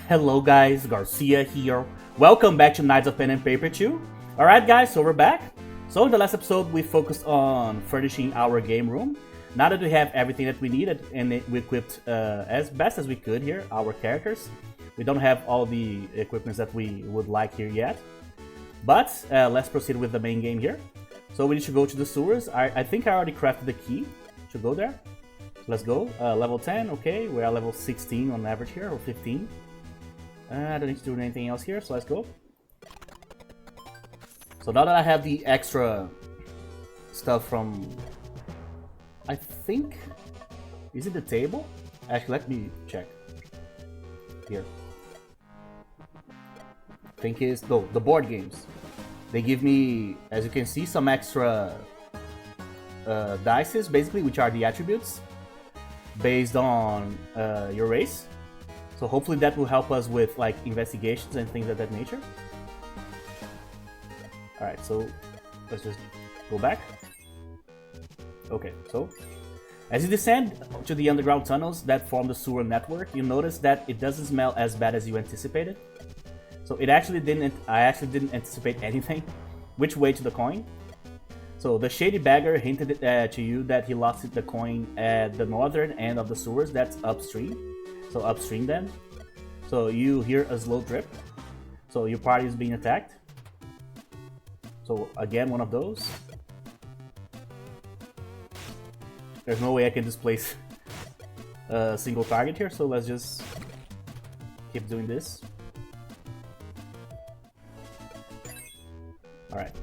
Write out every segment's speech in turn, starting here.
Hello guys, Garcia here. Welcome back to Knights of Pen and Paper 2. Alright guys, so we're back. So in the last episode we focused on furnishing our game room. Now that we have everything that we needed and we equipped as best as we could here, our characters. We don't have all the equipments that we would like here yet. But let's proceed with the main game here. So we need to go to the sewers. I think I already crafted the key to go there. Let's go. Level 10, okay. We're at level 16 on average here, or 15. I don't need to do anything else here, so let's go. So now that I have the extra stuff from... I think... Is it the table? Actually, let me check. Here. I think it's... No, the board games. They give me, as you can see, some extra dices, basically, which are the attributes based on your race. So hopefully that will help us with like investigations and things of that nature. Alright, so let's just go back. Okay, so as you descend to the underground tunnels that form the sewer network, you notice that it doesn't smell as bad as you anticipated. So I actually didn't anticipate anything. Which way to the coin? So the shady beggar hinted to you that he lost the coin at the northern end of the sewers, that's upstream. So upstream then. So you hear a slow drip. So your party is being attacked. So again, one of those. There's no way I can displace a single target here, so let's just keep doing this. Alright.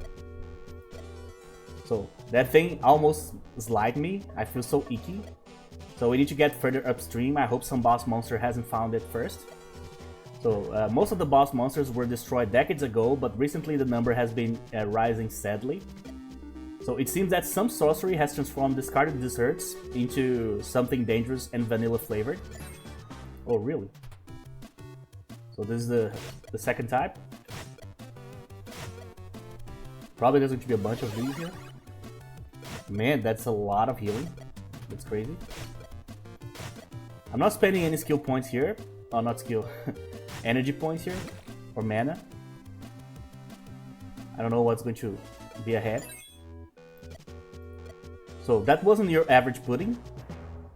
So that thing almost slid me. I feel so icky. So we need to get further upstream. I hope some boss monster hasn't found it first. So most of the boss monsters were destroyed decades ago, but recently the number has been rising steadily. So it seems that some sorcery has transformed discarded desserts into something dangerous and vanilla flavored. Oh really? So this is the second type. Probably there's going to be a bunch of these here. Man, that's a lot of healing. That's crazy. I'm not spending any skill points here. Oh, not skill. Energy points here. Or mana. I don't know what's going to be ahead. So that wasn't your average pudding.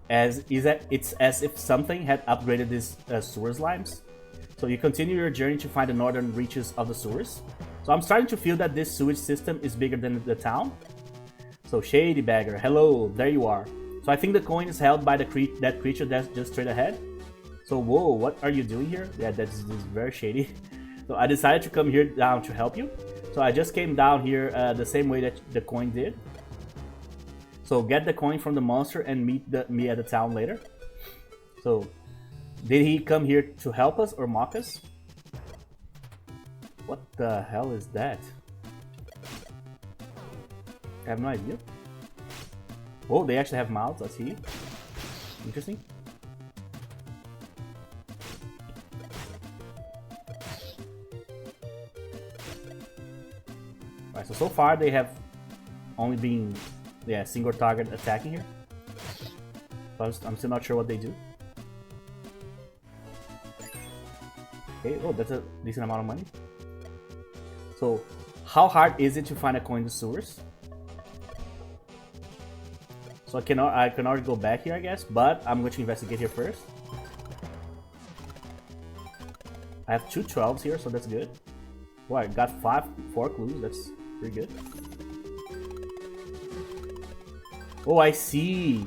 It's as if something had upgraded these sewer slimes. So you continue your journey to find the northern reaches of the sewers. So I'm starting to feel that this sewage system is bigger than the town. So shady beggar, hello, there you are. So I think the coin is held by that creature that's just straight ahead. So whoa, what are you doing here? Yeah, that's very shady. So I decided to come here down to help you. So I just came down here the same way that the coin did. So get the coin from the monster and meet me at the town later. So did he come here to help us or mock us? What the hell is that? I have no idea. Oh, they actually have mouths, I see. Interesting. Alright, so far they have only been, yeah, single target attacking here. But I'm still not sure what they do. Okay, oh, that's a decent amount of money. So, how hard is it to find a coin in the sewers? So I can already go back here, I guess, but I'm going to investigate here first. I have two 12s here, so that's good. Well, I got 4 clues, that's pretty good. Oh, I see.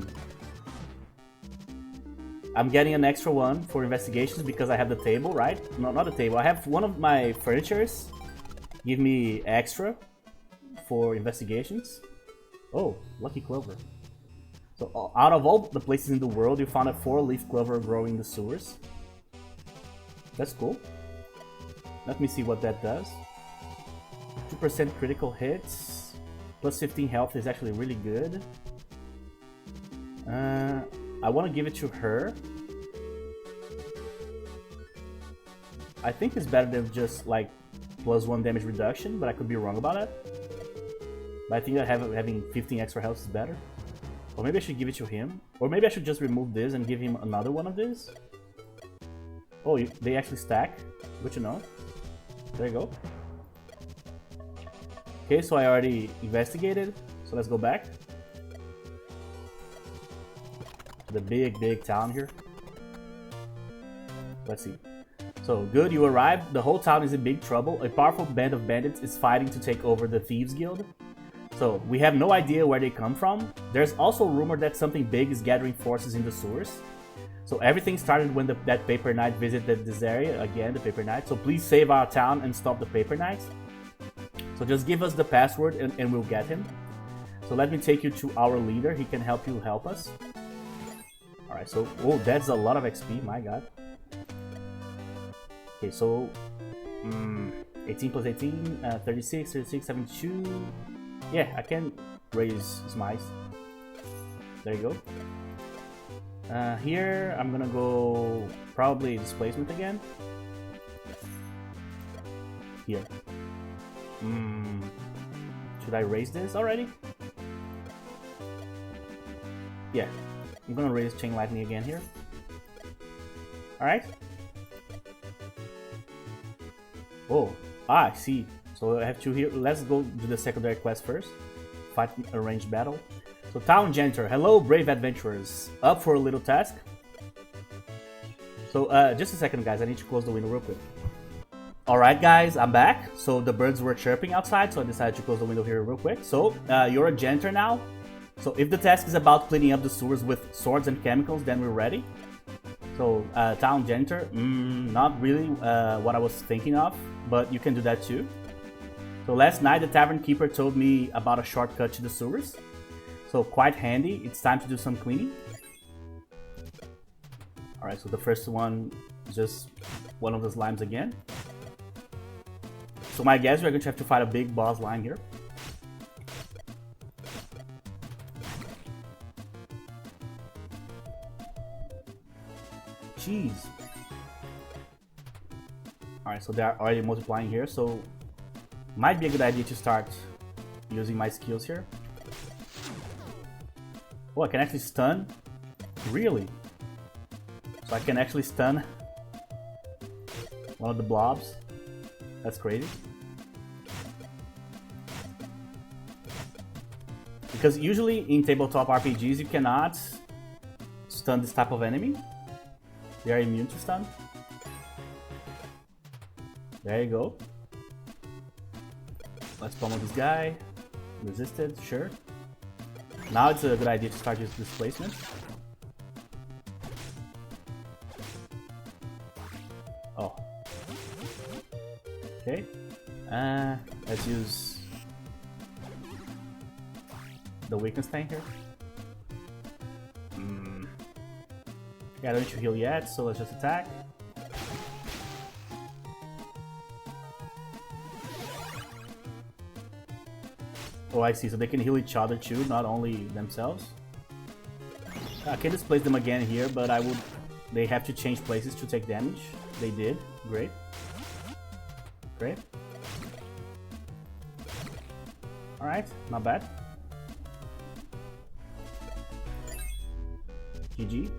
I'm getting an extra one for investigations because I have the table, right? No, not the table. I have one of my furnitures. Give me extra for investigations. Oh, lucky clover. So out of all the places in the world, you found a 4-leaf clover growing in the sewers. That's cool. Let me see what that does. 2% critical hits. Plus 15 health is actually really good. I want to give it to her. I think it's better than just like +1 damage reduction, but I could be wrong about that. But I think that having 15 extra health is better. Or maybe I should give it to him. Or maybe I should just remove this and give him another one of this. Oh, they actually stack. Good to know. There you go. Okay, so I already investigated. So let's go back. The big town here. Let's see. So, good, you arrived. The whole town is in big trouble. A powerful band of bandits is fighting to take over the Thieves Guild. So, we have no idea where they come from. There's also a rumor that something big is gathering forces in the sewers. So, everything started when that Paper Knight visited this area. Again, the Paper Knight. So, please save our town and stop the Paper Knight. So, just give us the password and we'll get him. So, let me take you to our leader. He can help you help us. Alright, so, oh, that's a lot of XP, my god. Okay, so 18 plus 18, 36, 36, 72. Yeah, I can raise smites. There you go. Here, I'm gonna go probably displacement again. Here. Should I raise this already? Yeah, I'm gonna raise Chain Lightning again here. Alright. Oh, I see. So I have two here. Let's go do the secondary quest first. Fight a ranged battle. So Town Janitor. Hello, brave adventurers. Up for a little task? So just a second, guys. I need to close the window real quick. Alright, guys. I'm back. So the birds were chirping outside, so I decided to close the window here real quick. So you're a janitor now. So if the task is about cleaning up the sewers with swords and chemicals, then we're ready. So, Town Janitor, not really what I was thinking of, but you can do that too. So last night the tavern keeper told me about a shortcut to the sewers. So quite handy, it's time to do some cleaning. Alright, so the first one, just one of the slimes again. So my guess, we're going to have to fight a big boss slime here. Jeez. Alright, so they're already multiplying here, so might be a good idea to start using my skills here. Oh, I can actually stun? Really? So I can actually stun one of the blobs? That's crazy. Because usually in tabletop RPGs you cannot stun this type of enemy. They are immune to stun. There you go. Let's pummel this guy. Resisted, sure. Now it's a good idea to start using displacement. Oh. Okay. Let's use the weakness tank here. Yeah, I don't need to heal yet, so let's just attack. Oh, I see, so they can heal each other too, not only themselves. I can displace them again here, but they have to change places to take damage. They did, great. Great. Alright, not bad. GG.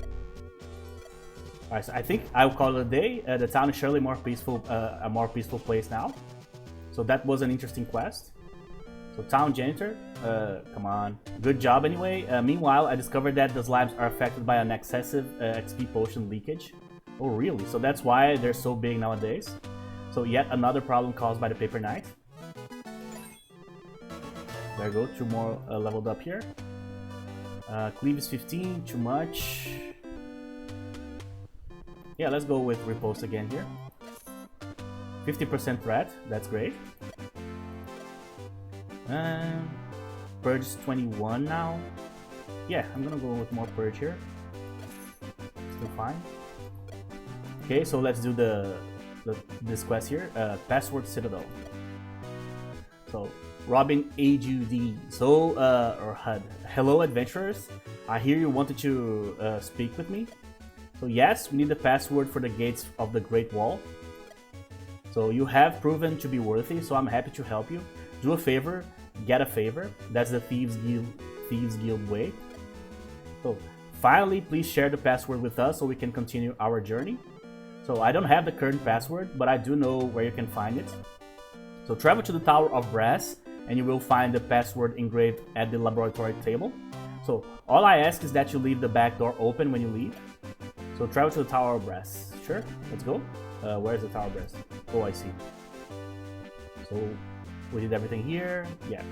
Alright, so I think I'll call it a day. The town is surely more peaceful, a more peaceful place now. So that was an interesting quest. So Town Janitor, come on. Good job anyway. Meanwhile, I discovered that the slimes are affected by an excessive XP potion leakage. Oh really? So that's why they're so big nowadays. So yet another problem caused by the Paper Knight. There you go, 2 more leveled up here. Cleave is 15, too much. Yeah, let's go with Riposte again here. 50% threat, that's great. Purge is 21 now. Yeah, I'm gonna go with more Purge here. Still fine. Okay, so let's do this quest here. Password Citadel. So, Robin AGD. So, or HUD. Hello, adventurers. I hear you wanted to speak with me. So yes, we need the password for the gates of the Great Wall. So you have proven to be worthy, so I'm happy to help you. Do a favor, get a favor. That's the Thieves Guild way. So finally, please share the password with us so we can continue our journey. So I don't have the current password, but I do know where you can find it. So travel to the Tower of Brass, and you will find the password engraved at the laboratory table. So all I ask is that you leave the back door open when you leave. So travel to the Tower of Brass. Sure, let's go. Where's the Tower of Brass? Oh, I see. So we did everything here. Yeah.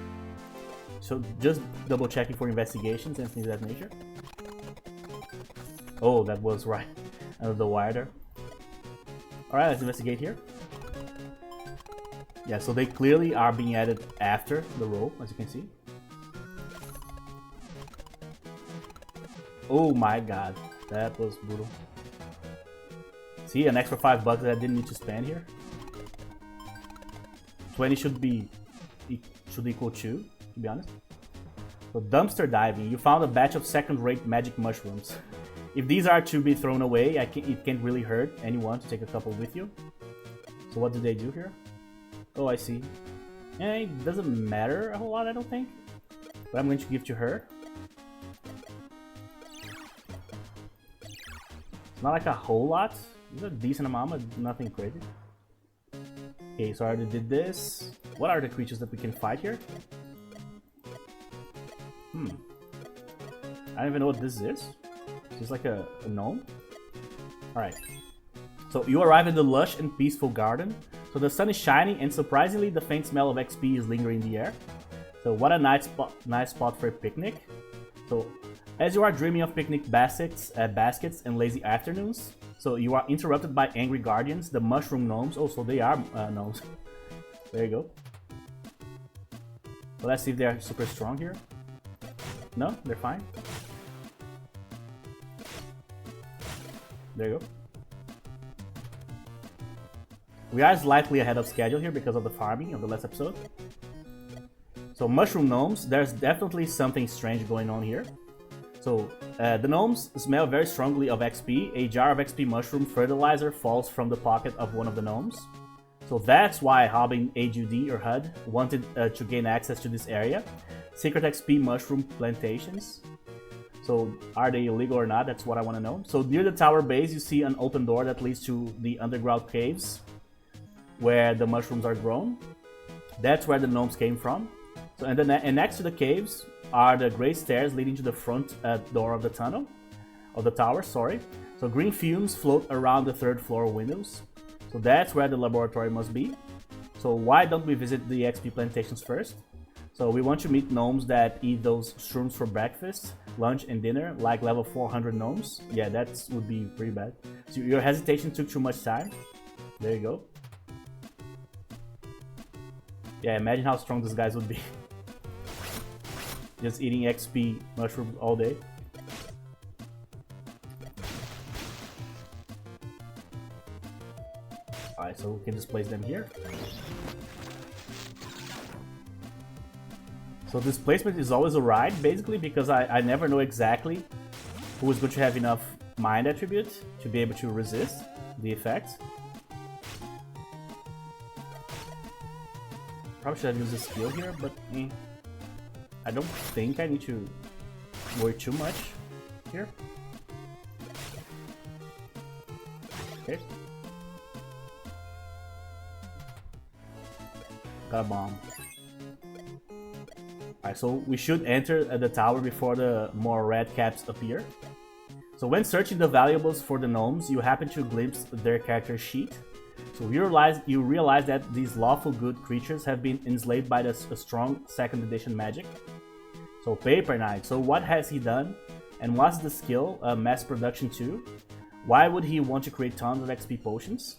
So just double checking for investigations and things of that nature. Oh, that was right. Under the wire there. Alright, let's investigate here. Yeah, so they clearly are being added after the roll, as you can see. Oh my god, that was brutal. See, an extra $5 that I didn't need to spend here. 20 should equal 2, to be honest. So dumpster diving, you found a batch of second-rate magic mushrooms. If these are to be thrown away, it can't really hurt anyone to take a couple with you. So what do they do here? Oh, I see. And it doesn't matter a whole lot, I don't think. But I'm going to give to her. It's not like a whole lot. It's a decent amount, but nothing crazy. Okay, so I already did this. What are the creatures that we can fight here? I don't even know what this is. Is this like a gnome? Alright. So you arrive in the lush and peaceful garden. So the sun is shining, and surprisingly the faint smell of XP is lingering in the air. So what a nice spot for a picnic. So as you are dreaming of picnic baskets and lazy afternoons, so you are interrupted by angry guardians, the mushroom gnomes. Oh, so they are gnomes. There you go. So let's see if they are super strong here. No, they're fine. There you go. We are slightly ahead of schedule here because of the farming of the last episode. So mushroom gnomes, there's definitely something strange going on here. So the gnomes smell very strongly of XP. A jar of XP mushroom fertilizer falls from the pocket of one of the gnomes. So that's why Robin, HUD or HUD wanted to gain access to this area. Secret XP mushroom plantations. So are they illegal or not? That's what I want to know. So near the tower base, you see an open door that leads to the underground caves where the mushrooms are grown. That's where the gnomes came from. So and next to the caves are the great stairs leading to the front door of the tunnel, of the tower, sorry. So green fumes float around the third floor windows. So that's where the laboratory must be. So why don't we visit the XP plantations first? So we want to meet gnomes that eat those shrooms for breakfast, lunch, and dinner, like level 400 gnomes. Yeah, that would be pretty bad. So your hesitation took too much time. There you go. Yeah, imagine how strong these guys would be. Just eating XP mushrooms all day. Alright, so we can just place them here. So this placement is always a ride, basically, because I never know exactly who is going to have enough mind attribute to be able to resist the effects. Probably should have used a skill here, but I don't think I need to worry too much here. Okay. Got a bomb. Alright, so we should enter the tower before the more red caps appear. So when searching the valuables for the gnomes, you happen to glimpse their character sheet. So you realize that these lawful good creatures have been enslaved by the strong 2nd edition magic. So Paper Knight, so what has he done? And what's the skill? Mass production too? Why would he want to create tons of XP potions?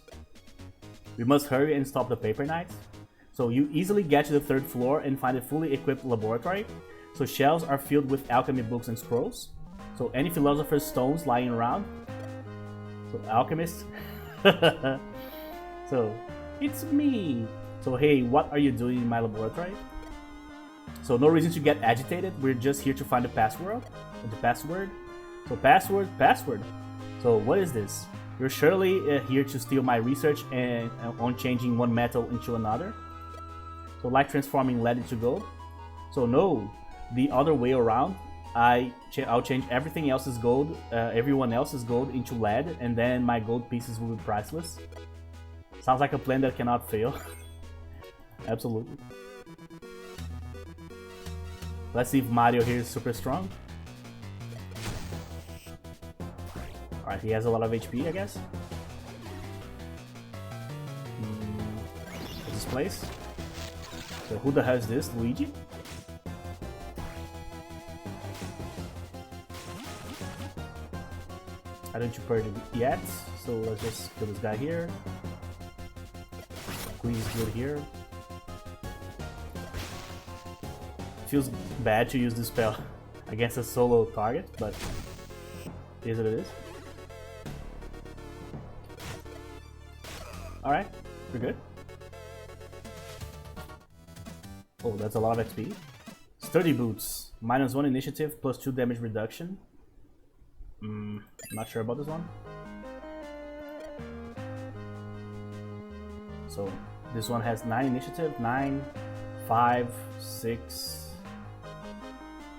We must hurry and stop the Paper Knight. So you easily get to the 3rd floor and find a fully equipped laboratory. So shelves are filled with alchemy books and scrolls. So any philosopher's stones lying around. So Alchemist. So it's me. So hey, what are you doing in my laboratory? So no reason to get agitated. We're just here to find the password. So password. So what is this? You're surely here to steal my research and on changing one metal into another. So like transforming lead into gold. So no, the other way around. I'll change everything else's gold, everyone else's gold into lead, and then my gold pieces will be priceless. Sounds like a plan that cannot fail. Absolutely. Let's see if Mario here is super strong. Alright, he has a lot of HP, I guess. This place. So who the hell is this? Luigi? I don't prepare it yet, so let's just kill this guy here. Squeeze good here. Feels bad to use this spell against a solo target, but it is what it is. Alright, we're good. Oh, that's a lot of XP. Sturdy boots. -1 initiative, +2 damage reduction. Not sure about this one. So this one has 9 initiative, 9, 5, 6.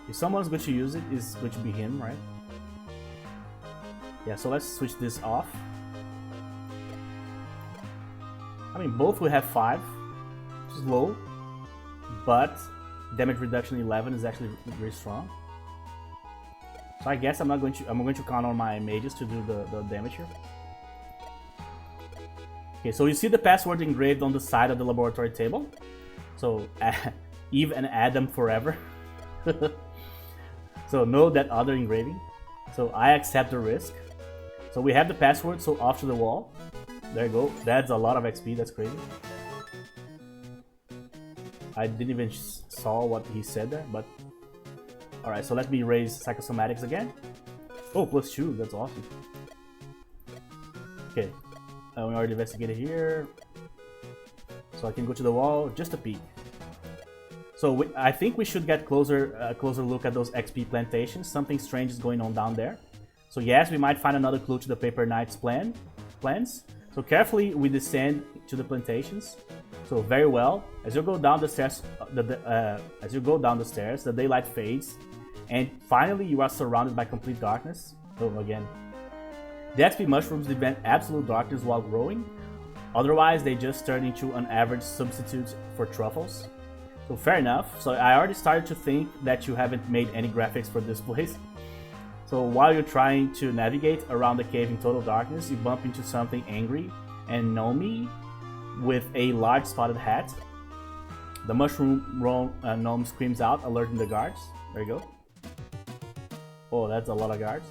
If someone's going to use it, it's going to be him, right? Yeah, so let's switch this off. I mean, both will have 5, which is low, but damage reduction 11 is actually very strong. So I guess I'm going to count on my mages to do the damage here. Okay, so you see the password engraved on the side of the laboratory table. So Eve and Adam forever. So know that other engraving. So I accept the risk. So we have the password, so off to the wall. There you go. That's a lot of XP, that's crazy. I didn't even saw what he said there, but alright, so let me raise psychosomatics again. Oh, +2, that's awesome. Okay, we already investigated here. So I can go to the wall, just a peek. So I think we should get a closer look at those XP plantations. Something strange is going on down there. So yes, we might find another clue to the Paper Knight's plans. So carefully we descend to the plantations. So very well. As you go down the stairs, the daylight fades, and finally you are surrounded by complete darkness. Oh, again. The XP mushrooms demand absolute darkness while growing. Otherwise, they just turn into an average substitute for truffles. So fair enough. So I already started to think that you haven't made any graphics for this place. So while you're trying to navigate around the cave in total darkness, you bump into something angry and gnomey with a large spotted hat. The mushroom gnome screams out, alerting the guards. There you go. Oh, that's a lot of guards.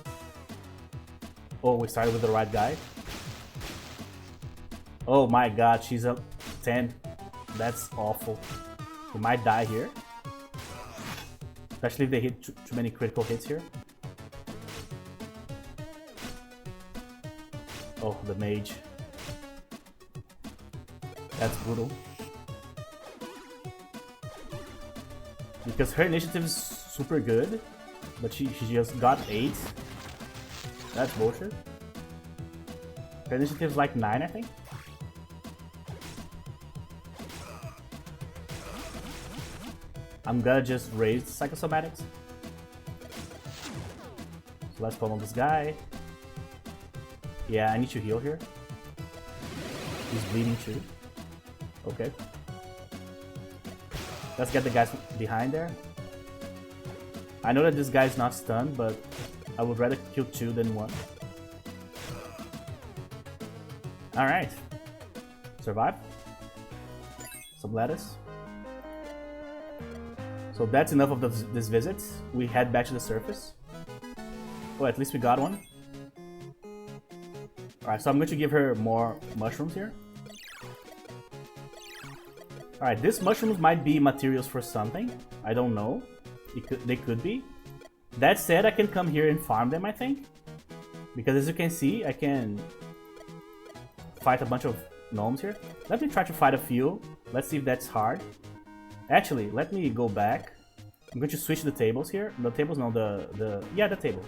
Oh, we started with the right guy. Oh my god, she's a 10. That's awful. We might die here. Especially if they hit too many critical hits here. Oh, the mage. That's brutal. Because her initiative is super good, but she just got 8. That's bullshit. Her initiative is like 9, I think. I'm gonna just raise the psychosomatics. So let's pummel this guy. Yeah, I need to heal here. He's bleeding too. Okay. Let's get the guys behind there. I know that this guy's not stunned, but I would rather kill 2 than 1. Alright. Survive. Some lettuce. So that's enough of this visit. We head back to the surface. Oh, at least we got one. Alright, so I'm going to give her more mushrooms here. Alright, these mushrooms might be materials for something. I don't know. They could be. That said, I can come here and farm them, I think. Because as you can see, I can fight a bunch of gnomes here. Let me try to fight a few. Let's see if that's hard. Actually, let me go back. I'm going to switch the tables here. The tables, no, the table.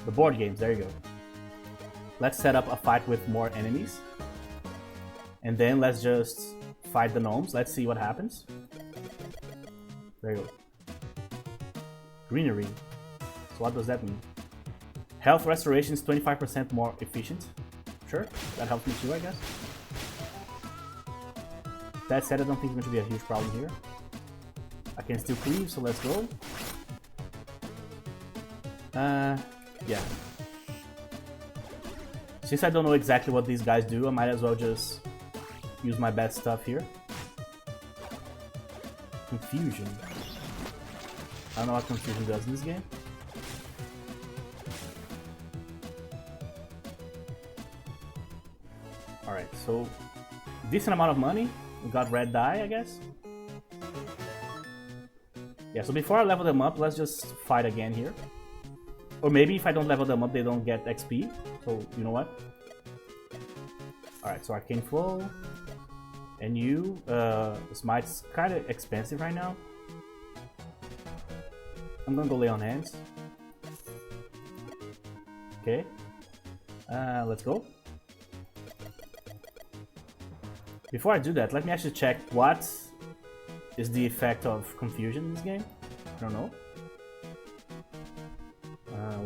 The board games, there you go. Let's set up a fight with more enemies. And then let's just fight the gnomes. Let's see what happens. There you go. Greenery. So what does that mean? Health restoration is 25% more efficient. Sure, that helps me too, I guess. That said, I don't think it's going to be a huge problem here. I can still cleave, so let's go. Yeah. Since I don't know exactly what these guys do, I might as well just use my best stuff here. Confusion. I don't know what confusion does in this game. Alright, so decent amount of money. We got red dye, I guess. Yeah, so before I level them up, let's just fight again here. Or maybe if I don't level them up, they don't get XP. So, you know what? Alright, so Arcane Flow. And you, Smite's kind of expensive right now. I'm gonna go lay on hands. Okay. Let's go. Before I do that, let me actually check what is the effect of confusion in this game. I don't know.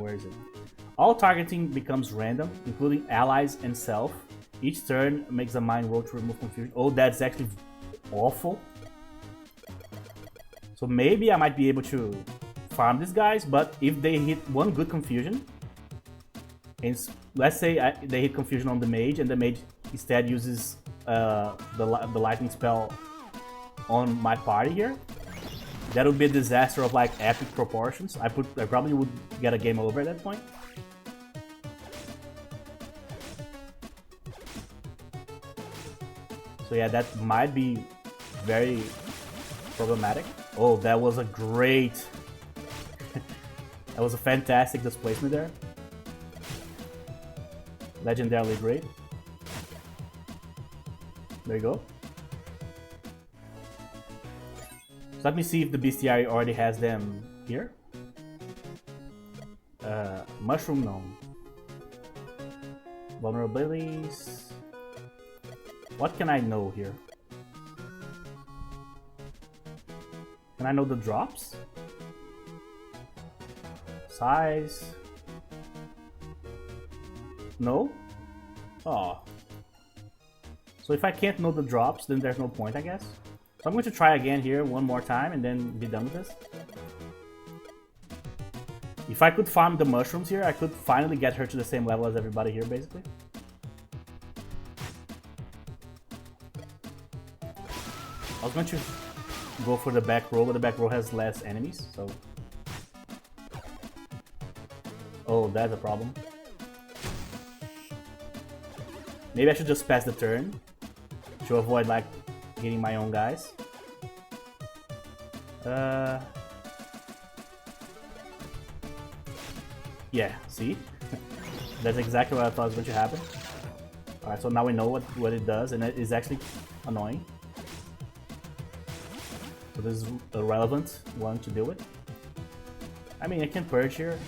Where is it? All targeting becomes random, including allies and self. Each turn makes a mind roll to remove confusion. Oh, that's actually awful. So maybe I might be able to farm these guys, but if they hit one good confusion, and let's say they hit confusion on the mage, and the mage instead uses the lightning spell on my party here, that would be a disaster of like epic proportions. I probably would get a game over at that point. So yeah, that might be very problematic. Oh, that was a great... that was a fantastic displacement there. Legendarily great. There you go. So let me see if the bestiary already has them here. Mushroom Gnome. Vulnerabilities. What can I know here? Can I know the drops? Size? No? Oh. So if I can't know the drops, then there's no point, I guess. So I'm going to try again here one more time and then be done with this. If I could farm the mushrooms here, I could finally get her to the same level as everybody here, basically. I was going to go for the back row, but the back row has less enemies, so... Oh, that's a problem. Maybe I should just pass the turn to avoid, like, hitting my own guys. Yeah, see? That's exactly what I thought was going to happen. Alright, so now we know what it does, and it is actually annoying. So this is a relevant one to deal with. I mean, I can purge here.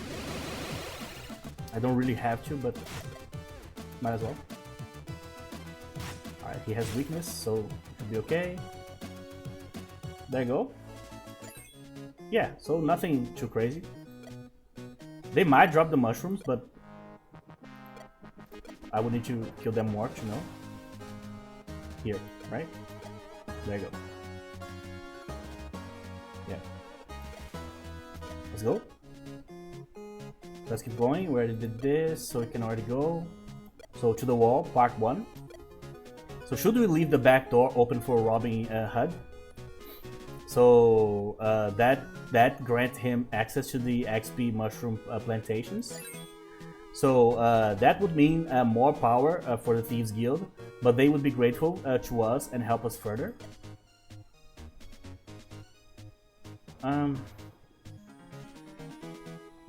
I don't really have to, but might as well. Alright, he has weakness, so it should be okay. There you go. Yeah, so nothing too crazy. They might drop the mushrooms, but I would need to kill them more to know. Here, right? There you go. Yeah. Let's go. Let's keep going. We already did this, so we can already go. So to the wall, part 1. So should we leave the back door open for robbing HUD? So that grants him access to the XP mushroom plantations. So that would mean more power for the Thieves Guild, but they would be grateful to us and help us further.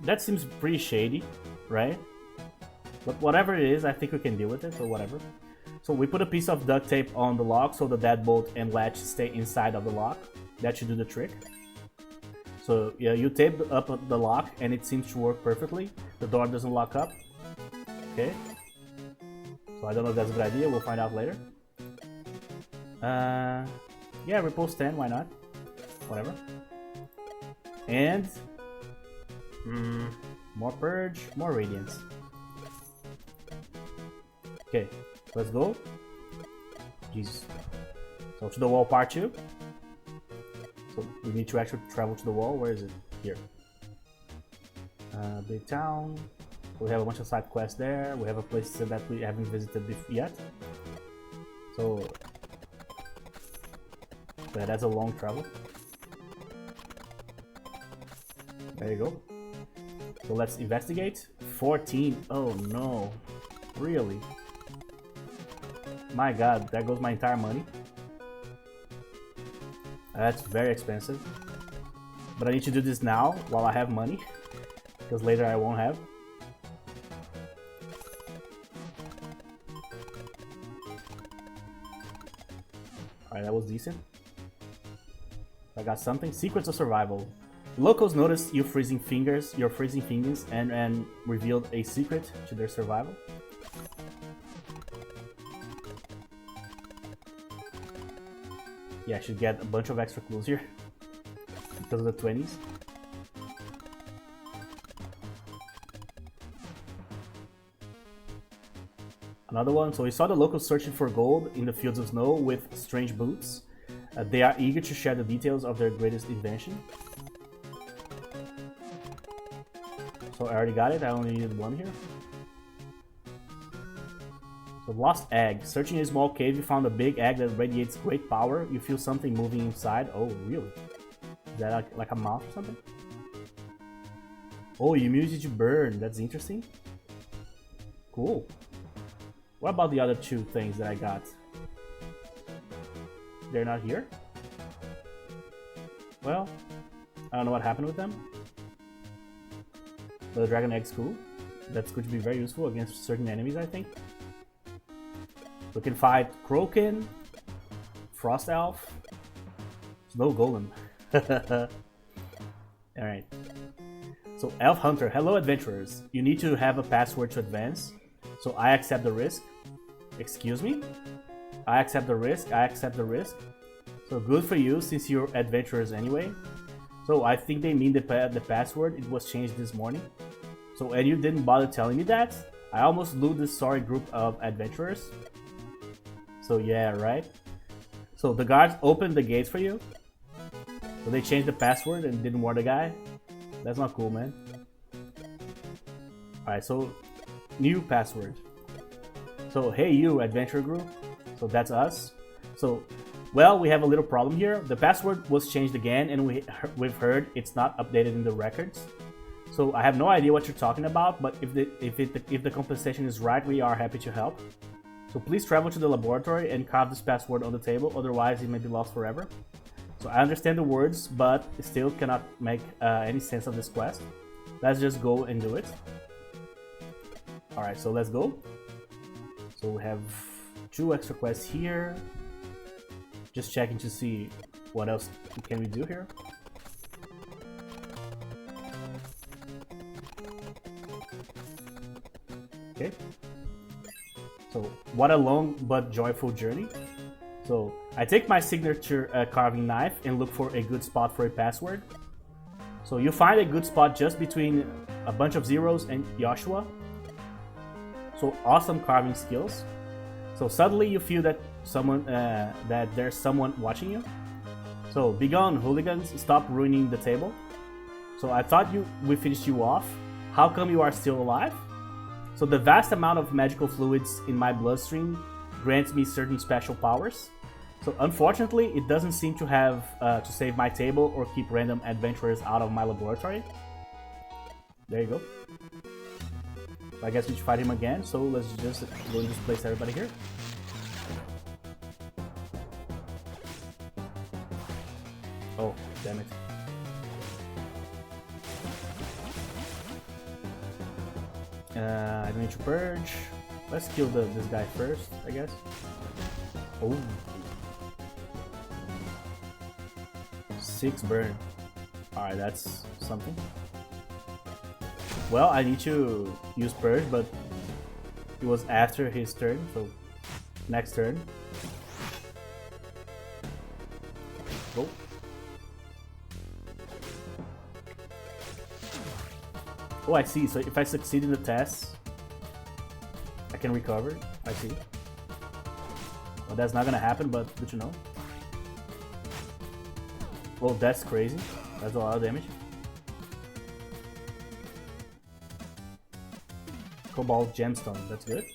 That seems pretty shady, right? But whatever it is, I think we can deal with it, or whatever. So we put a piece of duct tape on the lock so the deadbolt and latch stay inside of the lock. That should do the trick. So yeah, you tape up the lock and it seems to work perfectly. The door doesn't lock up. Okay. So I don't know if that's a good idea, we'll find out later. Yeah, repulse 10, why not? Whatever. And More Purge, more Radiance. Okay, let's go. Jesus. So to the wall part 2. So we need to actually travel to the wall. Where is it? Here. Big town. We have a bunch of side quests there. We have a place that we haven't visited yet. So yeah, that's a long travel. There you go. So let's investigate. 14. Oh no. Really? My god, there goes my entire money. That's very expensive. But I need to do this now while I have money. Because later I won't have. Alright, that was decent. I got something. Secrets of Survival. Locals noticed your freezing fingers and revealed a secret to their survival. Yeah, I should get a bunch of extra clues here because of the 20s. Another one. So we saw the locals searching for gold in the fields of snow with strange boots. They are eager to share the details of their greatest invention. So I already got it. I only needed one here. So lost egg. Searching a small cave, you found a big egg that radiates great power. You feel something moving inside. Oh, really? Is that like a mouse or something? Oh, you use it to burn. That's interesting. Cool. What about the other two things that I got? They're not here? Well, I don't know what happened with them. But the dragon egg's cool. That's going to be very useful against certain enemies, I think. We can fight Kroken, Frost Elf, Snow Golem. Alright. So, Elf Hunter. Hello, adventurers. You need to have a password to advance. So, I accept the risk. Excuse me? I accept the risk. I accept the risk. So, good for you since you're adventurers anyway. So, I think they mean the password. It was changed this morning. So, and you didn't bother telling me that? I almost blew this sorry group of adventurers. So yeah, right? So the guards opened the gates for you. So they changed the password and didn't warn the guy. That's not cool, man. Alright, so new password. So hey you, adventure group. So that's us. So, well, we have a little problem here. The password was changed again and we've heard it's not updated in the records. So I have no idea what you're talking about, but if the compensation is right, we are happy to help. So please travel to the laboratory and carve this password on the table, otherwise it may be lost forever. So I understand the words, but still cannot make any sense of this quest. Let's just go and do it. Alright, so let's go. So we have 2 extra quests here. Just checking to see what else can we do here. Okay. So, what a long but joyful journey. So, I take my signature carving knife and look for a good spot for a password. So, you find a good spot just between a bunch of zeros and Joshua. So, awesome carving skills. So, suddenly you feel that there's someone watching you. So, begone, hooligans, stop ruining the table. So, I thought we finished you off. How come you are still alive? So the vast amount of magical fluids in my bloodstream grants me certain special powers. So unfortunately, it doesn't seem to have to save my table or keep random adventurers out of my laboratory. There you go. So I guess we should fight him again. So let's just go and just place everybody here. Oh, damn it. I don't need to purge. Let's kill this guy first, I guess. Oh. 6 burn. Alright, that's something. Well, I need to use purge, but it was after his turn, so next turn. Go. Oh, I see. So if I succeed in the test, I can recover. I see. Well, that's not gonna happen, but good to know. Well, that's crazy. That's a lot of damage. Cobalt gemstone. That's good.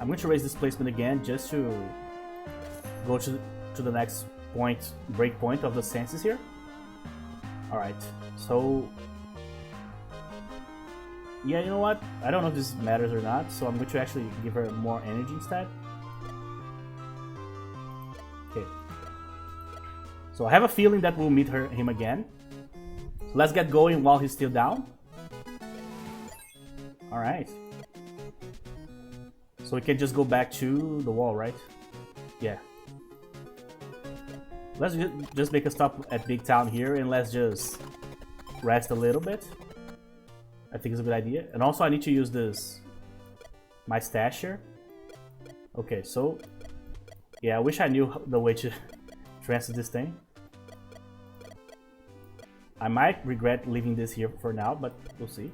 I'm going to raise displacement again just to go to the next point, break point of the senses here. Alright, so yeah, you know what? I don't know if this matters or not, so I'm going to actually give her more energy instead. Okay. So I have a feeling that we'll meet him again. So let's get going while he's still down. Alright. So we can just go back to the wall, right? Yeah. Let's just make a stop at Big Town here and let's just rest a little bit. I think it's a good idea. And also I need to use my stash here. Okay, so yeah, I wish I knew the way to transfer this thing. I might regret leaving this here for now, but we'll see.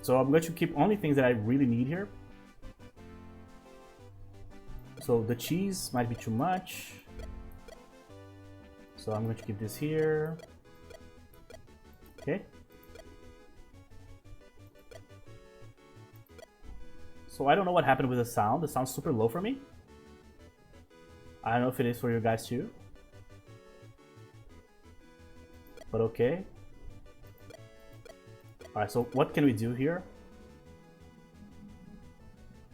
So I'm going to keep only things that I really need here. So the cheese might be too much. So I'm going to keep this here. Okay. So I don't know what happened with the sound. The sound's super low for me. I don't know if it is for you guys too. But okay. Alright, so what can we do here?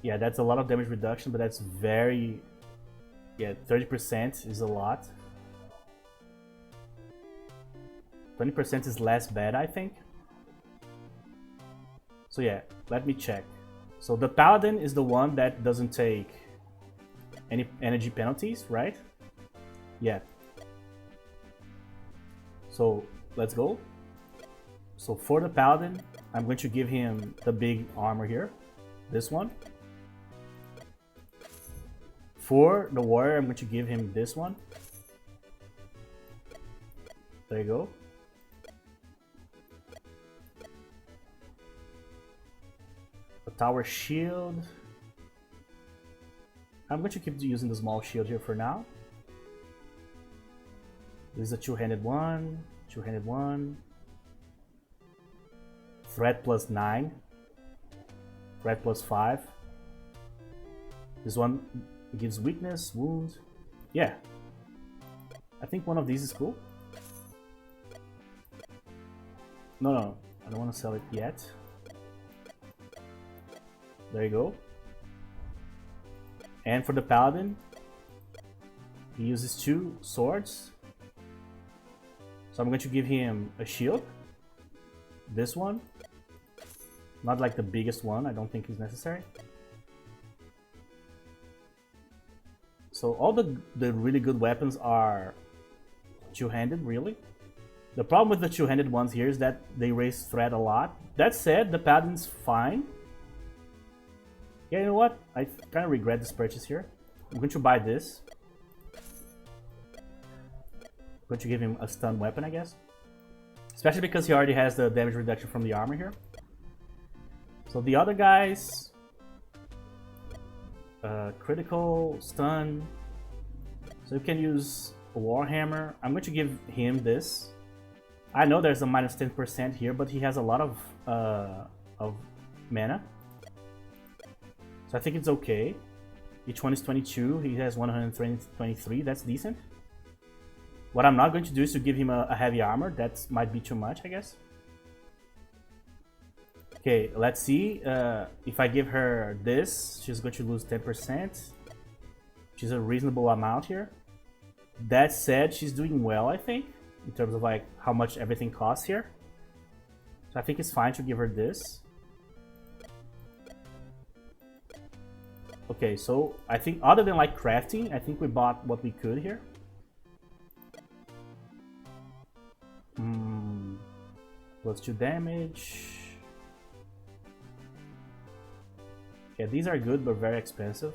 Yeah, that's a lot of damage reduction, but that's very... Yeah, 30% is a lot. 20% is less bad, I think. So yeah, let me check. So the Paladin is the one that doesn't take any energy penalties, right? Yeah. So let's go. So for the Paladin, I'm going to give him the big armor here. This one. For the Warrior, I'm going to give him this one. There you go. The Tower Shield. I'm going to keep using the small shield here for now. This is a two-handed one. Two-handed one. Threat plus 9. Threat plus 5. This one gives weakness, wound. Yeah. I think one of these is cool. No. I don't want to sell it yet. There you go. And for the Paladin, he uses 2 swords. So I'm going to give him a shield. This one. Not like the biggest one, I don't think is necessary. So all the really good weapons are two-handed, really. The problem with the two-handed ones here is that they raise threat a lot. That said, the Paladin's fine. Yeah, you know what? I kind of regret this purchase here. I'm going to buy this. I'm going to give him a stun weapon, I guess. Especially because he already has the damage reduction from the armor here. So the other guys... critical, stun. So you can use a Warhammer. I'm going to give him this. I know there's a minus 10% here, but he has a lot of mana. So I think it's okay. Each one is 22. He has 123. That's decent. What I'm not going to do is to give him a heavy armor. That might be too much, I guess. Okay, let's see. If I give her this, she's going to lose 10%. Which is a reasonable amount here. That said, she's doing well, I think. In terms of like how much everything costs here. So I think it's fine to give her this. Okay, so I think other than like crafting, I think we bought what we could here. Plus 2 damage. Yeah, these are good but very expensive.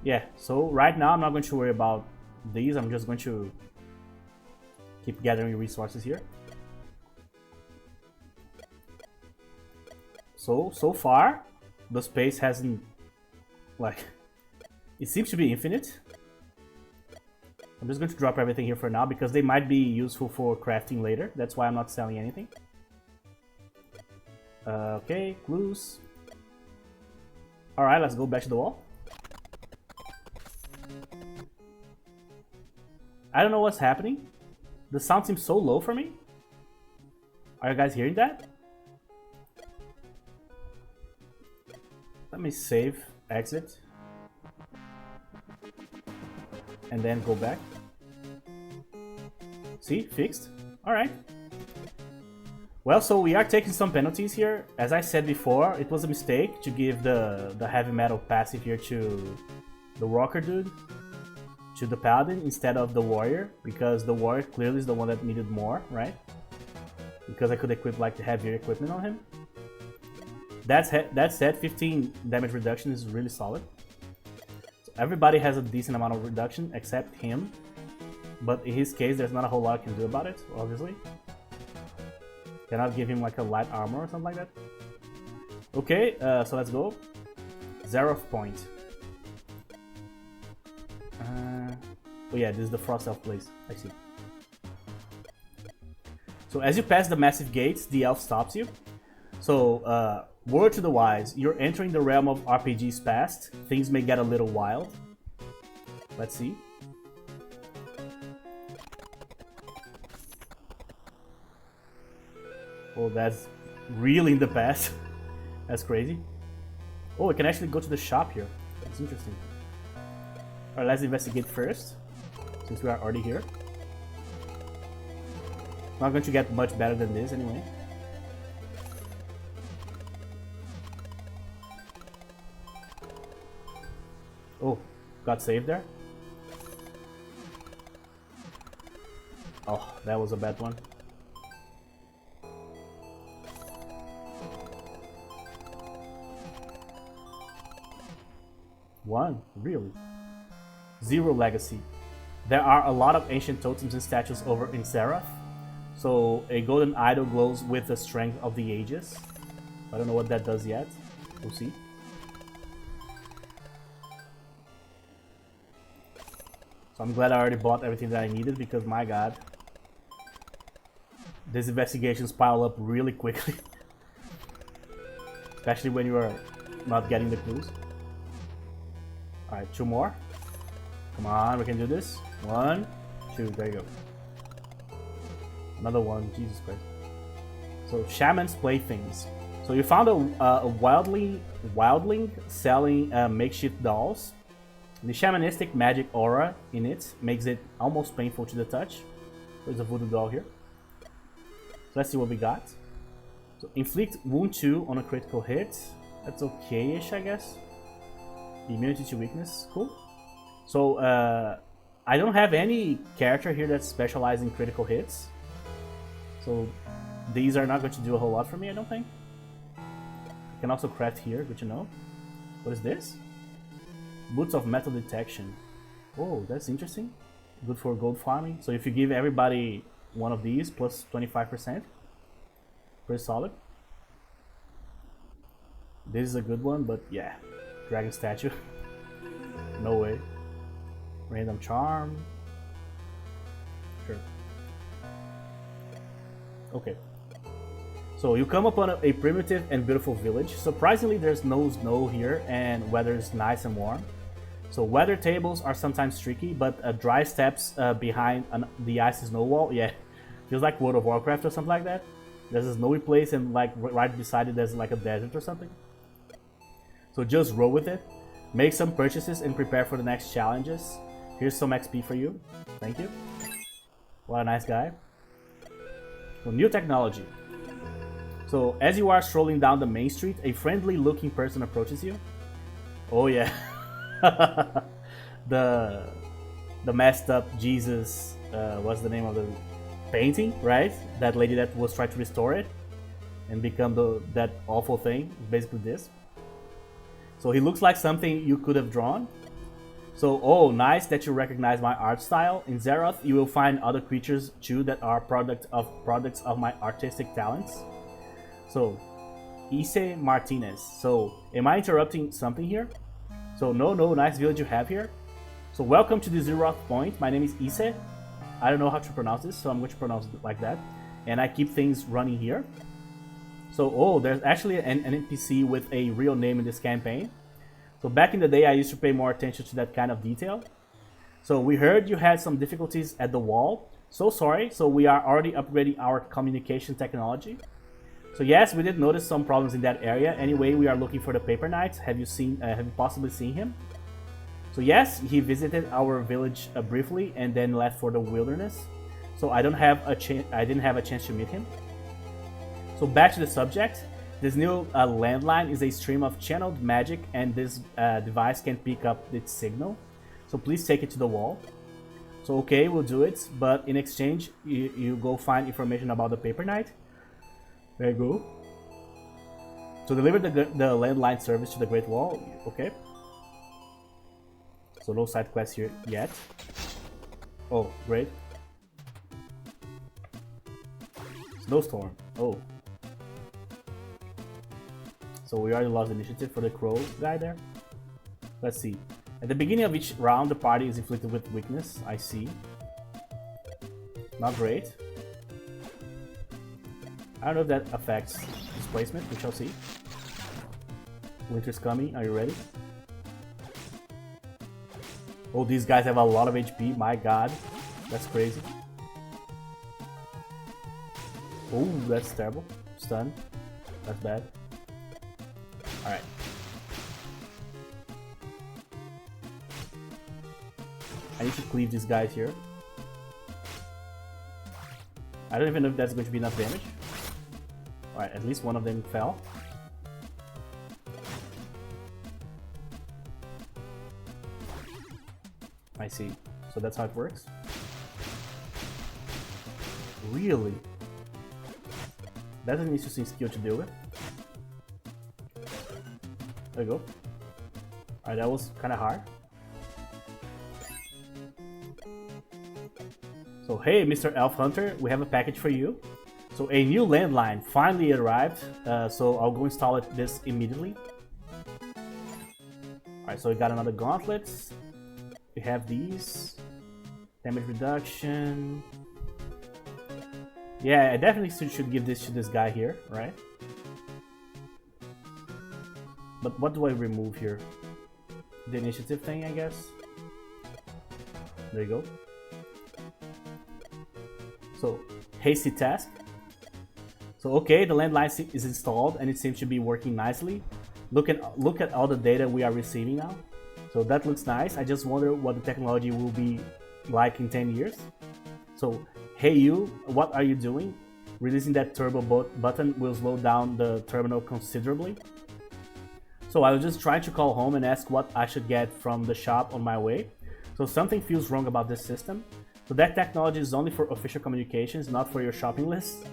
Yeah, so right now I'm not going to worry about these. I'm just going to keep gathering resources here. So far, the space hasn't, like, it seems to be infinite. I'm just going to drop everything here for now because they might be useful for crafting later. That's why I'm not selling anything. Okay, clues. Alright, let's go back to the wall. I don't know what's happening. The sound seems so low for me. Are you guys hearing that? Let me save, exit, and then go back. See, fixed. Alright. Well, so we are taking some penalties here. As I said before, it was a mistake to give the heavy metal passive here to the walker dude, to the paladin instead of the warrior, because the warrior clearly is the one that needed more, right? Because I could equip like the heavier equipment on him. That said, 15 damage reduction is really solid. So everybody has a decent amount of reduction except him, but in his case there's not a whole lot I can do about it, obviously. Cannot give him like a light armor or something like that. Okay, so let's go. 0 point. Oh yeah, this is the Frost Elf place. I see. So as you pass the massive gates, the elf stops you. So, word to the wise, you're entering the realm of RPG's past. Things may get a little wild. Let's see. Oh, that's really in the past. That's crazy. Oh, we can actually go to the shop here. That's interesting. Alright, let's investigate first, since we are already here. Not going to get much better than this anyway. Oh, got saved there. Oh, that was a bad one. One? Really? 0 legacy. There are a lot of ancient totems and statues over in Seraph. So a golden idol glows with the strength of the ages. I don't know what that does yet. We'll see. So I'm glad I already bought everything that I needed because my god, these investigations pile up really quickly. Especially when you are not getting the clues. Alright, 2 more. Come on, we can do this. 1, 2, there you go. Another one, Jesus Christ. So, Shaman's Playthings. So you found a wildling selling makeshift dolls. The shamanistic magic aura in it makes it almost painful to the touch. There's a voodoo doll here. So let's see what we got. So inflict wound 2 on a critical hit. That's okay-ish, I guess. Immunity to weakness, cool. So I don't have any character here that's specialized in critical hits. So these are not going to do a whole lot for me, I don't think. I can also craft here, good to know. What is this? Boots of metal detection. Oh, that's interesting. Good for gold farming. So if you give everybody one of these plus 25%, pretty solid. This is a good one, but yeah, dragon statue. No way. Random charm. Sure. Okay. So you come upon a primitive and beautiful village. Surprisingly, there's no snow here and weather is nice and warm. So weather tables are sometimes tricky, but dry steps behind the icy snow wall, yeah, feels like World of Warcraft or something like that. There's a snowy place and like right beside it there's like a desert or something. So just roll with it. Make some purchases and prepare for the next challenges. Here's some XP for you. Thank you. What a nice guy. So new technology. So as you are strolling down the main street, a friendly looking person approaches you. Oh yeah. the messed up Jesus, what's the name of the painting, right? That lady that was trying to restore it and become that awful thing, basically this. So he looks like something you could have drawn. So, oh, nice that you recognize my art style. In Zeroth, you will find other creatures too that are products of my artistic talents. So, Ise Martinez. So, am I interrupting something here? So, no, nice village you have here. So, welcome to the Zeroth Point. My name is Ise. I don't know how to pronounce this, so I'm going to pronounce it like that. And I keep things running here. So, oh, there's actually an NPC with a real name in this campaign. So back in the day, I used to pay more attention to that kind of detail. So we heard you had some difficulties at the wall. So sorry. So we are already upgrading our communication technology. So yes, we did notice some problems in that area. Anyway, we are looking for the Paper Knight. Have you possibly seen him? So yes, he visited our village briefly and then left for the wilderness. So I didn't have a chance to meet him. So back to the subject. This new landline is a stream of channeled magic, and this device can pick up its signal. So please take it to the wall. So okay, we'll do it, but in exchange, you go find information about the Paper Knight. There you go. So deliver the landline service to the Great Wall. Okay. So no side quests here yet. Oh, great. Snowstorm. Oh. So we already lost initiative for the crow guy there. Let's see. At the beginning of each round, the party is inflicted with weakness. I see. Not great. I don't know if that affects displacement. We shall see. Winter's coming. Are you ready? Oh, these guys have a lot of HP. My god. That's crazy. Oh, that's terrible. Stun. That's bad. Alright. I need to cleave these guys here. I don't even know if that's going to be enough damage. Alright, at least one of them fell. I see. So that's how it works? Really? That's an interesting skill to deal with. There you go. Alright, that was kind of hard. So hey, Mr. Elf Hunter, we have a package for you. So a new landline finally arrived. So I'll go install this immediately. Alright, so we got another gauntlet. We have these. Damage reduction. Yeah, I definitely should give this to this guy here, right? But what do I remove here? The initiative thing, I guess. There you go. So, hasty task. So okay, the landline is installed and it seems to be working nicely. Look at all the data we are receiving now. So that looks nice. I just wonder what the technology will be like in 10 years. So, hey you, what are you doing? Releasing that turbo button will slow down the terminal considerably. So I was just trying to call home and ask what I should get from the shop on my way. So something feels wrong about this system. So that technology is only for official communications, not for your shopping list.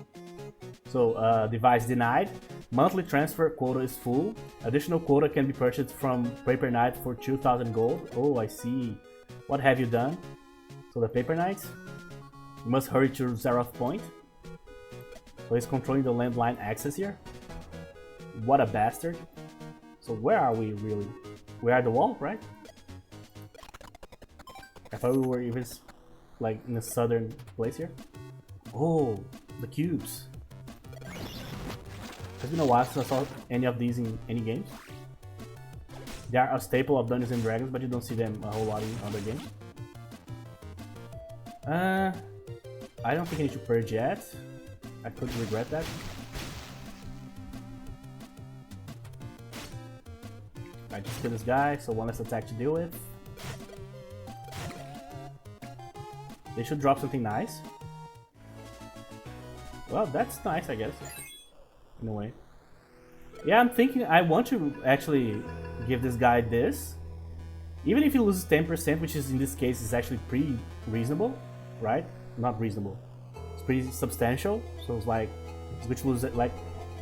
So device denied. Monthly transfer quota is full. Additional quota can be purchased from Paper Knight for 2,000 gold. Oh, I see. What have you done? So the Paper Knight. You must hurry to Zeroth Point. So he's controlling the landline access here. What a bastard. So where are we really? We're at the wall, right? I thought we were even like in a southern place here. Oh, the cubes. It's been a while since I saw any of these in any games. They are a staple of Dungeons and Dragons, but you don't see them a whole lot in other games. I don't think I need to purge yet. I could regret that. I just kill this guy, so one less attack to deal with. They should drop something nice. Well, that's nice, I guess. In a way. Yeah, I'm thinking I want to actually give this guy this. Even if he loses 10%, which is in this case is actually pretty reasonable, right? Not reasonable. It's pretty substantial. So it's like, which was like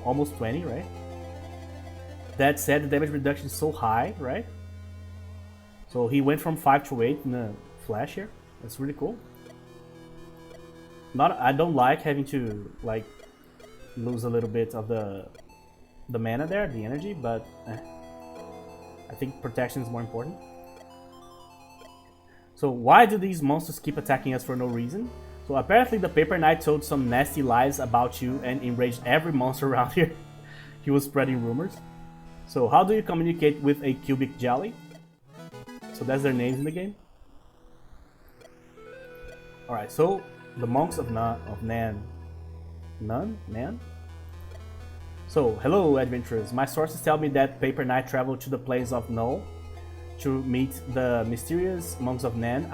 almost 20, right? That said, the damage reduction is so high, right? So he went from 5 to 8 in the flash here. That's really cool. I don't like having to like lose a little bit of the mana there, the energy, but I think protection is more important. So why do these monsters keep attacking us for no reason? So apparently the Paper Knight told some nasty lies about you and enraged every monster around here. He was spreading rumors. So how do you communicate with a cubic jelly? So that's their names in the game. Alright, so the monks of Nan. So, hello adventurers. My sources tell me that Paper Knight traveled to the plains of Null to meet the mysterious monks of Nan.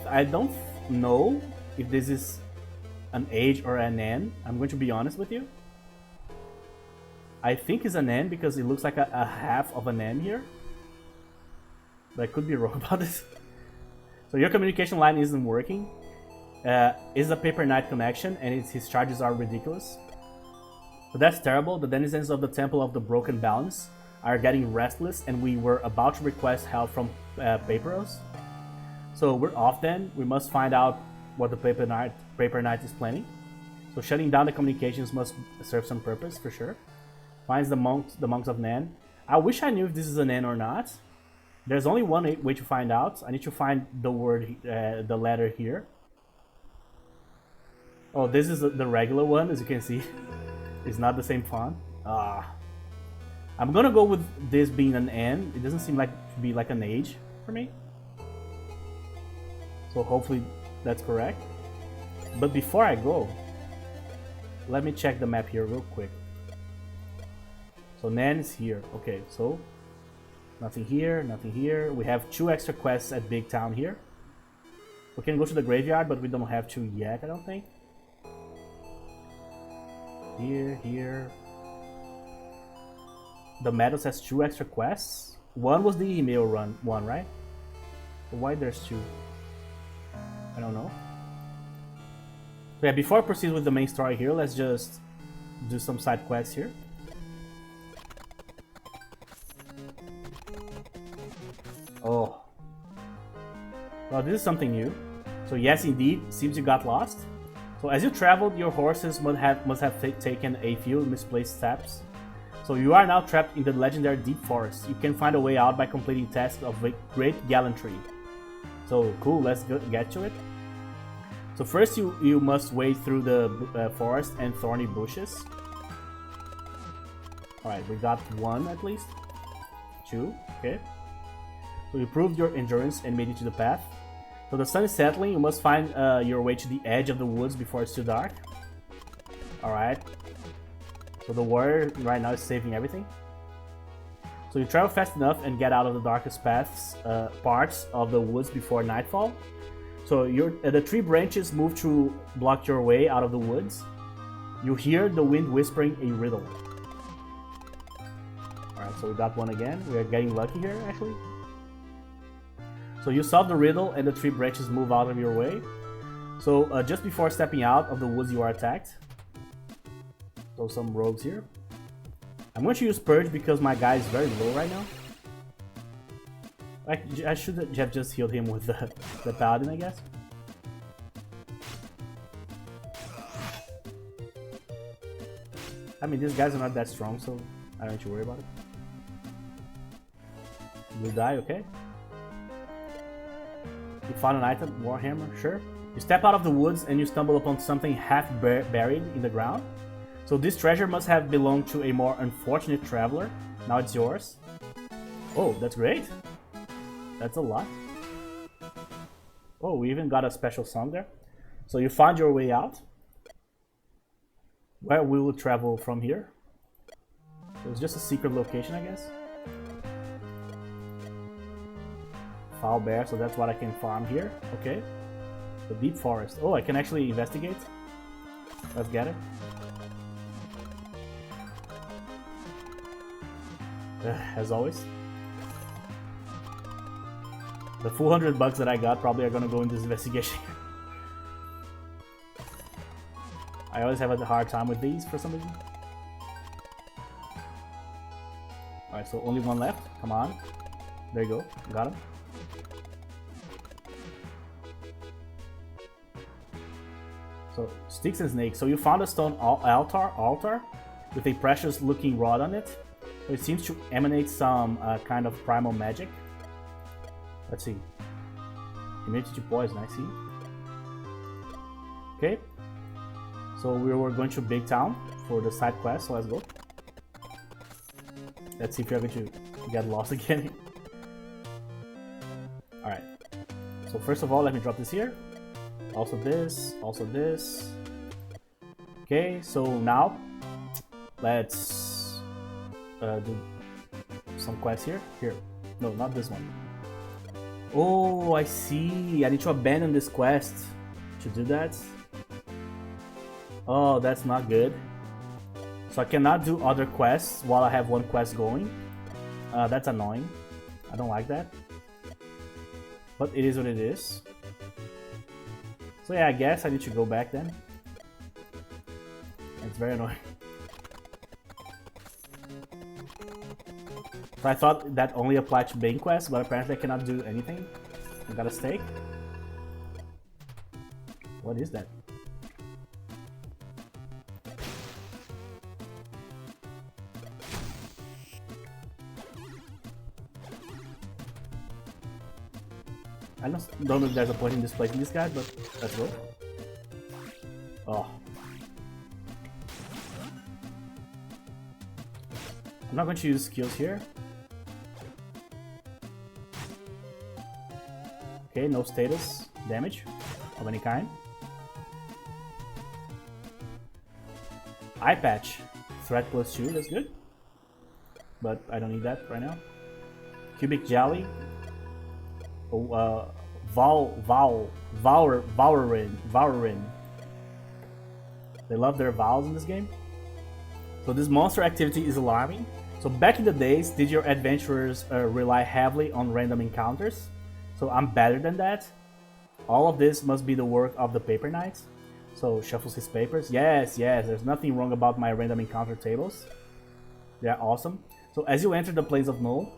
I don't know if this is an age or an N. I'm going to be honest with you. I think it's an N because it looks like a half of an N here. But I could be wrong about this. So your communication line isn't working. Is a Paper Knight connection and his charges are ridiculous. So that's terrible. The denizens of the Temple of the Broken Balance are getting restless and we were about to request help from Paperos. So we're off then. We must find out what the Paper Knight is planning. So shutting down the communications must serve some purpose for sure. Finds the monks of Nan. I wish I knew if this is an N or not. There's only one way to find out. I need to find the word, the letter here. Oh, this is the regular one, as you can see. It's not the same font. I'm gonna go with this being an N. It doesn't seem like to be like an age for me. So hopefully that's correct. But before I go, let me check the map here real quick. So Nan is here. Okay, so nothing here, nothing here. We have 2 extra quests at Big Town here. We can go to the graveyard, but we don't have to yet, I don't think. Here. The Meadows has 2 extra quests. One was the email one, right? Why there's 2? I don't know. So yeah, before I proceed with the main story here, let's just do some side quests here. Oh. Well, this is something new. So yes, indeed, seems you got lost. So as you traveled, your horses must have taken a few misplaced steps. So you are now trapped in the legendary Deep Forest. You can find a way out by completing tasks of great gallantry. So cool, let's get to it. So first you must wade through the forest and thorny bushes. Alright, we got 1 at least. 2, okay. So you proved your endurance and made it to the path. So the sun is settling, you must find your way to the edge of the woods before it's too dark. Alright. So the warrior right now is saving everything. So you travel fast enough and get out of the darkest parts of the woods before nightfall. So the tree branches move to block your way out of the woods. You hear the wind whispering a riddle. Alright, so we got 1 again. We are getting lucky here, actually. So you solve the riddle and the tree branches move out of your way. So just before stepping out of the woods you are attacked. So some rogues here. I'm going to use Purge because my guy is very low right now. I should have just healed him with the Paladin, I guess. I mean, these guys are not that strong, so I don't need to worry about it. Blue die, okay. You found an item, Warhammer, sure. You step out of the woods and you stumble upon something half buried in the ground. So this treasure must have belonged to a more unfortunate traveler. Now it's yours. Oh, that's great. That's a lot. Oh, we even got a special song there. So you found your way out. Where we will travel from here. So it's just a secret location, I guess. Foul bear, so that's what I can farm here. Okay. The deep forest. Oh, I can actually investigate. Let's get it. As always. The full $100 that I got probably are gonna go in this investigation. I always have a hard time with these for some reason. Alright, so only 1 left. Come on. There you go. Got him. So, sticks and snakes. So you found a stone altar with a precious looking rod on it. So it seems to emanate some kind of primal magic. Let's see. Immunity to poison, I see. Okay. So we were going to Big Town for the side quest, so let's go. Let's see if we're going to get lost again. Alright. So first of all, let me drop this here. Also this, also this. Okay, so now let's do some quests here. Here. No, not this one. Oh, I see. I need to abandon this quest to do that. Oh, that's not good. So I cannot do other quests while I have one quest going. That's annoying. I don't like that. But it is what it is. So yeah, I guess I need to go back then. It's very annoying. So I thought that only applied to main quests, but apparently I cannot do anything. I got a stake. What is that? I don't know if there's a point in displacing this guy, but let's go. Oh. I'm not going to use skills here. Okay, no status damage of any kind. Eye patch, threat +2, that's good. But I don't need that right now. Cubic jelly. Oh, Vaurin. They love their vowels in this game. So this monster activity is alarming. So back in the days, did your adventurers rely heavily on random encounters? So I'm better than that. All of this must be the work of the Paper Knight. So shuffles his papers. Yes, there's nothing wrong about my random encounter tables. They're awesome. So as you enter the Plains of Null,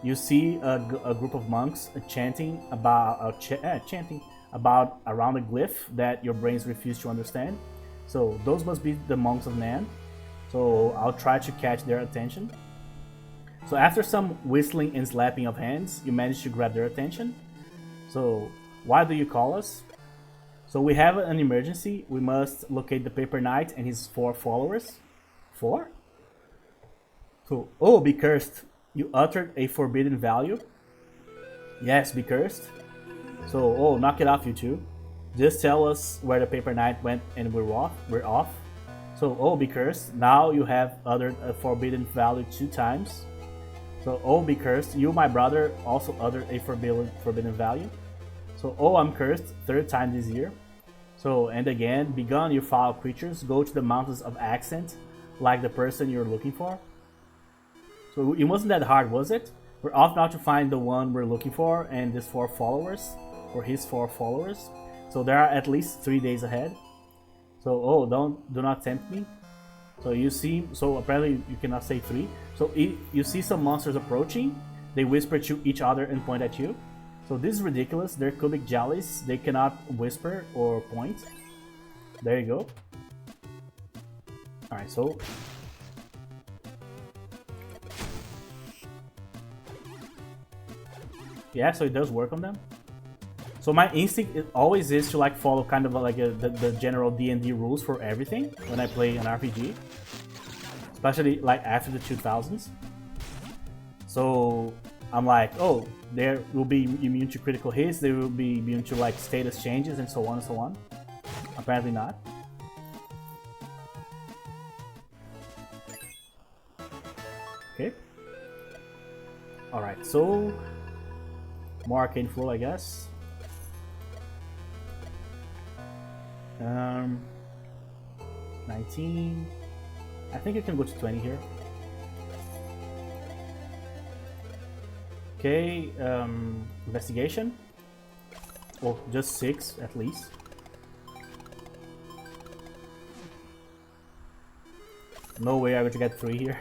you see a group of monks chanting about around a glyph that your brains refuse to understand. So those must be the monks of Nan. So I'll try to catch their attention. So after some whistling and slapping of hands, you manage to grab their attention. So why do you call us? So we have an emergency. We must locate the Paper Knight and his 4 followers. 4? So, oh, be cursed. You uttered a forbidden value. Yes, be cursed. So, oh, knock it off, you two. Just tell us where the Paper Knight went and we're off. So, oh, be cursed. Now you have uttered a forbidden value 2 times. So, oh, be cursed. You, my brother, also uttered a forbidden value. So, oh, I'm cursed. 3rd time this year. So, and again, begone, you foul creatures. Go to the mountains of accent, like the person you're looking for. So it wasn't that hard, was it? We're off now to find the one we're looking for and his 4 followers, or his 4 followers. So there are at least 3 days ahead. So, oh, do not tempt me. So you see, so apparently you cannot say 3. So you see some monsters approaching. They whisper to each other and point at you. So this is ridiculous. They're cubic jellies. They cannot whisper or point. There you go. Alright, so yeah, so it does work on them. So my instinct always is to like follow kind of like the general D&D rules for everything when I play an RPG, especially like after the 2000s. So I'm like, oh, they will be immune to critical hits, they will be immune to like status changes and so on and so on. Apparently not. Okay. Alright, so more arcane flow, I guess. 19. I think you can go to 20 here. Okay, investigation. Oh, just 6 at least. No way I'm going to get 3 here.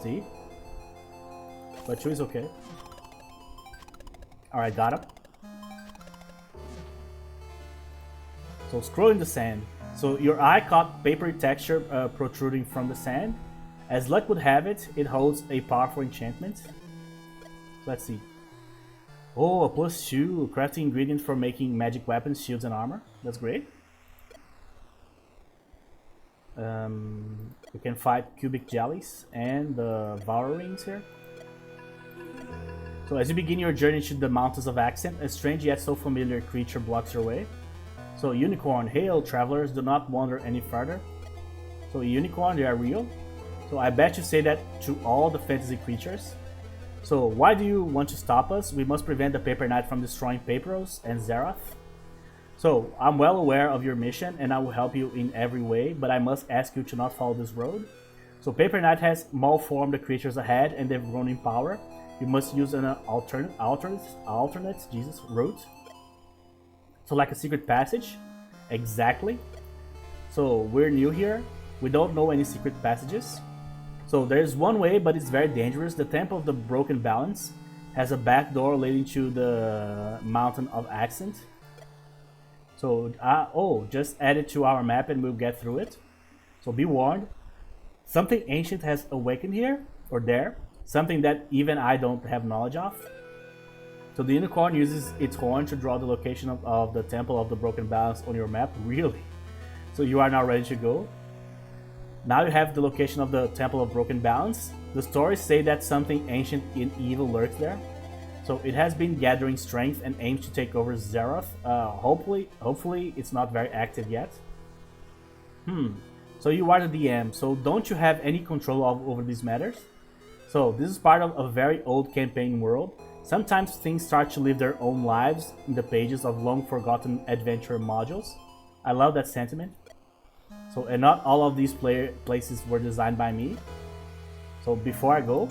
See? But 2 is okay. Alright, got him. So scroll in the sand. So your eye caught papery texture protruding from the sand. As luck would have it, it holds a powerful enchantment. So let's see. Oh, a +2 crafting ingredient for making magic weapons, shields, and armor. That's great. We can fight cubic jellies and the Valorines here. So as you begin your journey to the Mountains of Accent, a strange yet so familiar creature blocks your way. So unicorn, hail travelers, do not wander any further. So unicorn, they are real. So I bet you say that to all the fantasy creatures. So why do you want to stop us? We must prevent the Paper Knight from destroying Paperos and Zeroth. So I'm well aware of your mission and I will help you in every way, but I must ask you to not follow this road. So Paper Knight has malformed the creatures ahead and they've grown in power. You must use an alternate route. So like a secret passage. Exactly. So we're new here. We don't know any secret passages. So there's one way, but it's very dangerous. The Temple of the Broken Balance has a back door leading to the Mountain of Accent. So, just add it to our map and we'll get through it. So be warned. Something ancient has awakened here, or there. Something that even I don't have knowledge of. So the unicorn uses its horn to draw the location of the Temple of the Broken Balance on your map. Really? So you are now ready to go. Now you have the location of the Temple of Broken Balance. The stories say that something ancient and evil lurks there. So it has been gathering strength and aims to take over Zeroth. Hopefully it's not very active yet. So you are the DM, so don't you have any control over these matters? So this is part of a very old campaign world. Sometimes things start to live their own lives in the pages of long forgotten adventure modules. I love that sentiment. So, and not all of these places were designed by me. So before I go,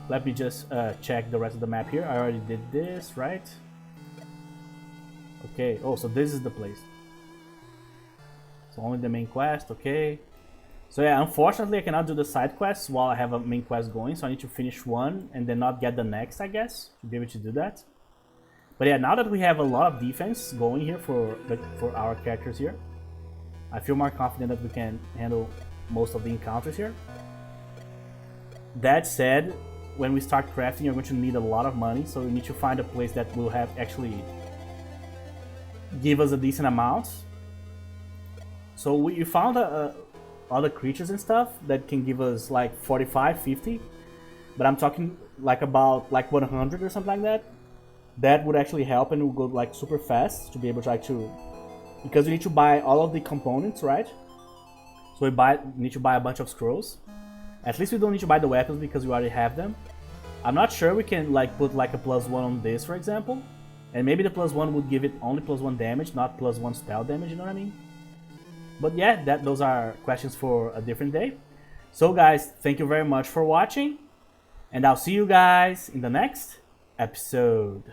let me just check the rest of the map here. I already did this, right? Okay, oh, so this is the place. So only the main quest, okay. So yeah, unfortunately I cannot do the side quests while I have a main quest going, so I need to finish one and then not get the next, I guess, to be able to do that. But yeah, now that we have a lot of defense going here for our characters here, I feel more confident that we can handle most of the encounters here. That said, when we start crafting, you're going to need a lot of money, so we need to find a place that will have actually give us a decent amount. So we found other creatures and stuff that can give us like 45, 50, but I'm talking like about like 100 or something like that. That would actually help and will go like super fast to be able to actually, because we need to buy all of the components, right? So we need to buy a bunch of scrolls. At least we don't need to buy the weapons because we already have them. I'm not sure we can like put like a +1 on this, for example. And maybe the +1 would give it only +1 damage, not +1 spell damage, you know what I mean? But yeah, those are questions for a different day. So guys, thank you very much for watching. And I'll see you guys in the next episode.